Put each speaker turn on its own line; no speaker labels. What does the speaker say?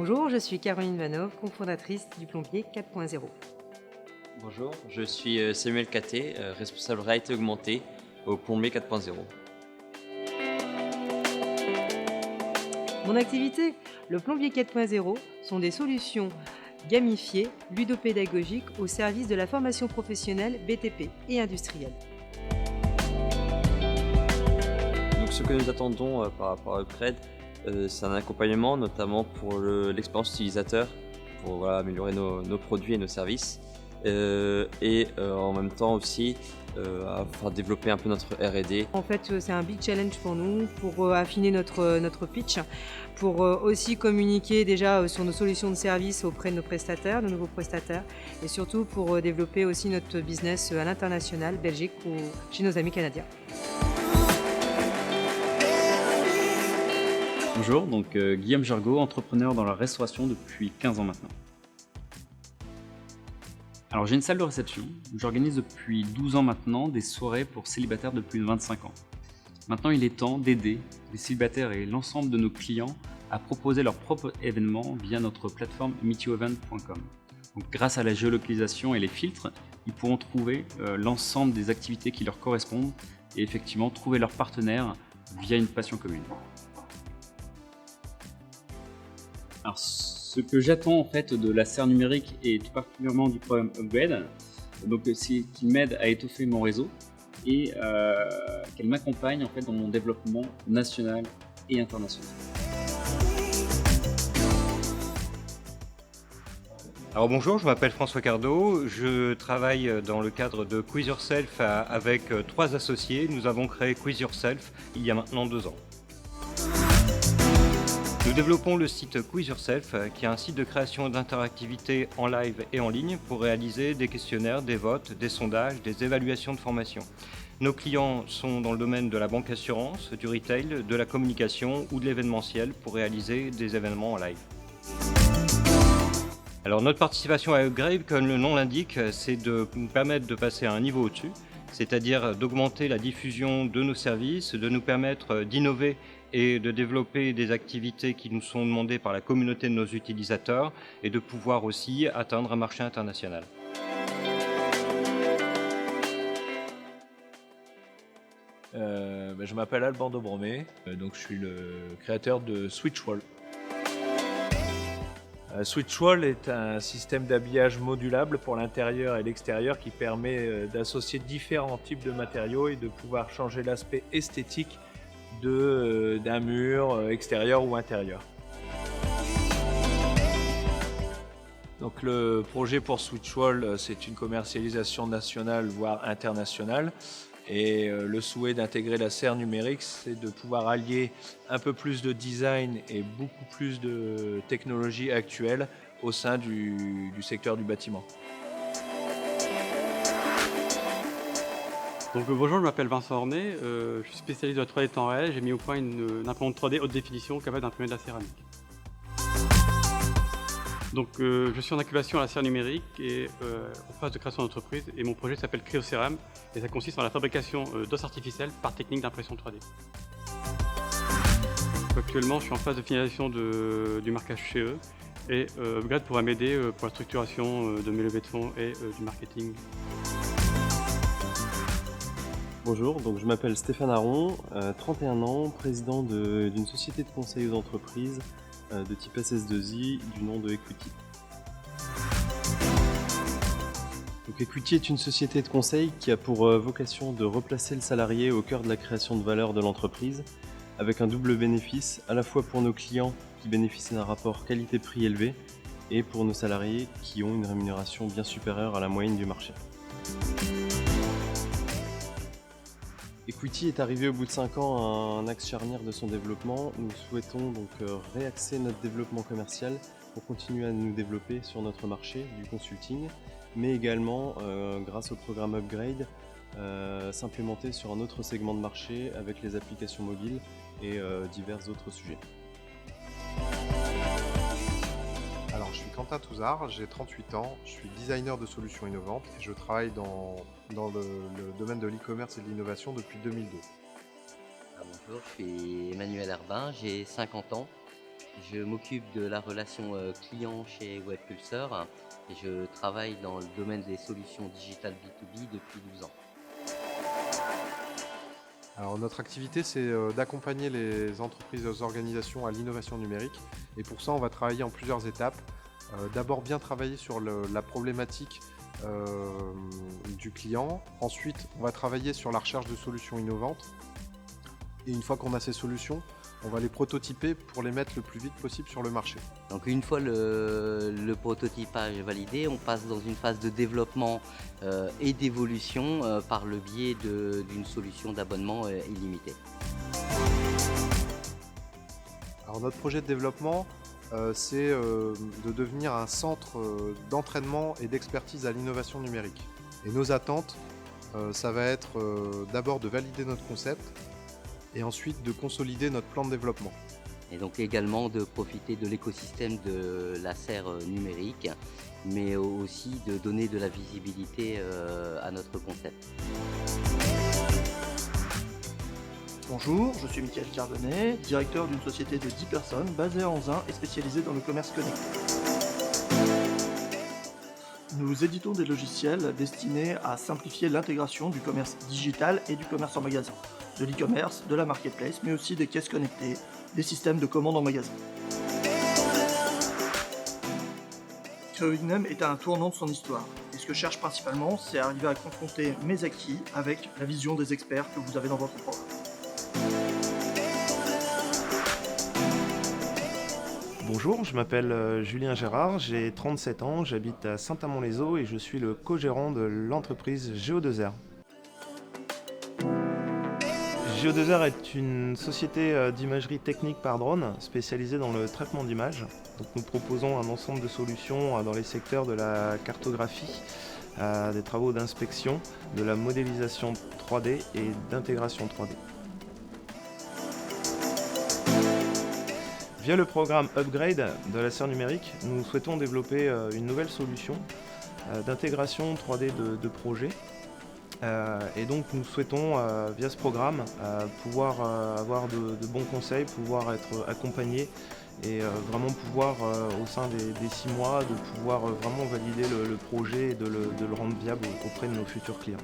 Bonjour, je suis Caroline Vanov, cofondatrice du Plombier 4.0.
Bonjour, je suis Samuel Caté, responsable réalité augmentée au Plombier 4.0.
Mon activité, le Plombier 4.0, sont des solutions gamifiées, ludopédagogiques au service de la formation professionnelle BTP et industrielle.
Donc ce que nous attendons par rapport à Upgrade, c'est un accompagnement notamment pour l'expérience utilisateur, pour améliorer nos produits et nos services, et en même temps aussi afin de développer un peu notre R&D.
En fait, c'est un big challenge pour nous, pour affiner notre pitch, pour aussi communiquer déjà sur nos solutions de service auprès de nos prestataires, de nouveaux prestataires, et surtout pour développer aussi notre business à l'international, Belgique ou chez nos amis canadiens.
Bonjour, donc Guillaume Jargot, entrepreneur dans la restauration depuis 15 ans maintenant. Alors j'ai une salle de réception où j'organise depuis 12 ans maintenant des soirées pour célibataires de plus de 25 ans. Maintenant il est temps d'aider les célibataires et l'ensemble de nos clients à proposer leurs propres événements via notre plateforme meetyoevent.com. Donc grâce à la géolocalisation et les filtres, ils pourront trouver l'ensemble des activités qui leur correspondent et effectivement trouver leurs partenaires via une passion commune. Alors, ce que j'attends en fait de la serre numérique et tout particulièrement du programme Upgrade, donc c'est qu'il m'aide à étoffer mon réseau et qu'elle m'accompagne en fait dans mon développement national et international.
Alors bonjour, je m'appelle François Cardo, je travaille dans le cadre de Quiz Yourself avec 3 associés. Nous avons créé Quiz Yourself il y a maintenant 2 ans. Nous développons le site Quiz Yourself, qui est un site de création d'interactivité en live et en ligne pour réaliser des questionnaires, des votes, des sondages, des évaluations de formation. Nos clients sont dans le domaine de la banque assurance, du retail, de la communication ou de l'événementiel pour réaliser des événements en live. Alors notre participation à Upgrade, comme le nom l'indique, c'est de nous permettre de passer à un niveau au-dessus, c'est-à-dire d'augmenter la diffusion de nos services, de nous permettre d'innover et de développer des activités qui nous sont demandées par la communauté de nos utilisateurs et de pouvoir aussi atteindre un marché international.
Je m'appelle Alban Dobromé, donc je suis le créateur de Switchwall. Switchwall est un système d'habillage modulable pour l'intérieur et l'extérieur qui permet d'associer différents types de matériaux et de pouvoir changer l'aspect esthétique d'un mur extérieur ou intérieur. Donc le projet pour Switchwall, c'est une commercialisation nationale voire internationale. Et le souhait d'intégrer la serre numérique, c'est de pouvoir allier un peu plus de design et beaucoup plus de technologie actuelle au sein du secteur du bâtiment.
Donc bonjour, je m'appelle Vincent Ornet, je suis spécialiste de la 3D temps réel. J'ai mis au point une imprimante 3D haute définition capable d'imprimer de la céramique. Donc je suis en incubation à la serre numérique et en phase de création d'entreprise, et mon projet s'appelle CryoCéram et ça consiste en la fabrication d'os artificiels par technique d'impression 3D. Actuellement je suis en phase de finalisation du marquage chez eux et Upgrade pourra m'aider pour la structuration de mes levées de fonds et du marketing.
Bonjour, donc je m'appelle Stéphane Aron, 31 ans, président d'une société de conseil aux entreprises de type SS2I du nom de Equity. Donc Equity est une société de conseil qui a pour vocation de replacer le salarié au cœur de la création de valeur de l'entreprise, avec un double bénéfice, à la fois pour nos clients qui bénéficient d'un rapport qualité-prix élevé et pour nos salariés qui ont une rémunération bien supérieure à la moyenne du marché. Equity est arrivé au bout de 5 ans à un axe charnière de son développement. Nous souhaitons donc réaxer notre développement commercial pour continuer à nous développer sur notre marché du consulting, mais également, grâce au programme Upgrade, s'implémenter sur un autre segment de marché avec les applications mobiles et divers autres sujets.
Alors, je suis Quentin Touzard, j'ai 38 ans, je suis designer de solutions innovantes et je travaille dans le domaine de l'e-commerce et de l'innovation depuis 2002.
Bonjour, je suis Emmanuel Herbin, j'ai 50 ans Je m'occupe de la relation client chez Webpulsor et je travaille dans le domaine des solutions digitales B2B depuis 12 ans.
Alors notre activité, c'est d'accompagner les entreprises et les organisations à l'innovation numérique. Et pour ça, on va travailler en plusieurs étapes. D'abord, bien travailler sur la problématique du client. Ensuite, on va travailler sur la recherche de solutions innovantes. Et une fois qu'on a ces solutions, on va les prototyper pour les mettre le plus vite possible sur le marché.
Donc une fois le prototypage validé, on passe dans une phase de développement et d'évolution par le biais d'une solution d'abonnement illimité.
Alors notre projet de développement, c'est de devenir un centre d'entraînement et d'expertise à l'innovation numérique. Et nos attentes, ça va être d'abord de valider notre concept et ensuite de consolider notre plan de développement.
Et donc également de profiter de l'écosystème de la serre numérique, mais aussi de donner de la visibilité à notre concept.
Bonjour, je suis Mickaël Cardonnet, directeur d'une société de 10 personnes basée à Anzin et spécialisée dans le commerce connecté. Nous éditons des logiciels destinés à simplifier l'intégration du commerce digital et du commerce en magasin, de l'e-commerce, de la marketplace, mais aussi des caisses connectées, des systèmes de commande en magasin. Créo-Ignem est à un tournant de son histoire, et ce que je cherche principalement, c'est arriver à confronter mes acquis avec la vision des experts que vous avez dans votre programme.
Bonjour, je m'appelle Julien Gérard, j'ai 37 ans, j'habite à Saint-Amand-les-Eaux et je suis le co-gérant de l'entreprise Geo2R. Geo2R est une société d'imagerie technique par drone spécialisée dans le traitement d'images. Donc nous proposons un ensemble de solutions dans les secteurs de la cartographie, des travaux d'inspection, de la modélisation 3D et d'intégration 3D. Via le programme Upgrade de la serre numérique, nous souhaitons développer une nouvelle solution d'intégration 3D de projets. Et donc nous souhaitons, via ce programme, pouvoir avoir de bons conseils, pouvoir être accompagnés et vraiment pouvoir, au sein des 6 mois, de pouvoir vraiment valider le projet et de le rendre viable auprès de nos futurs clients.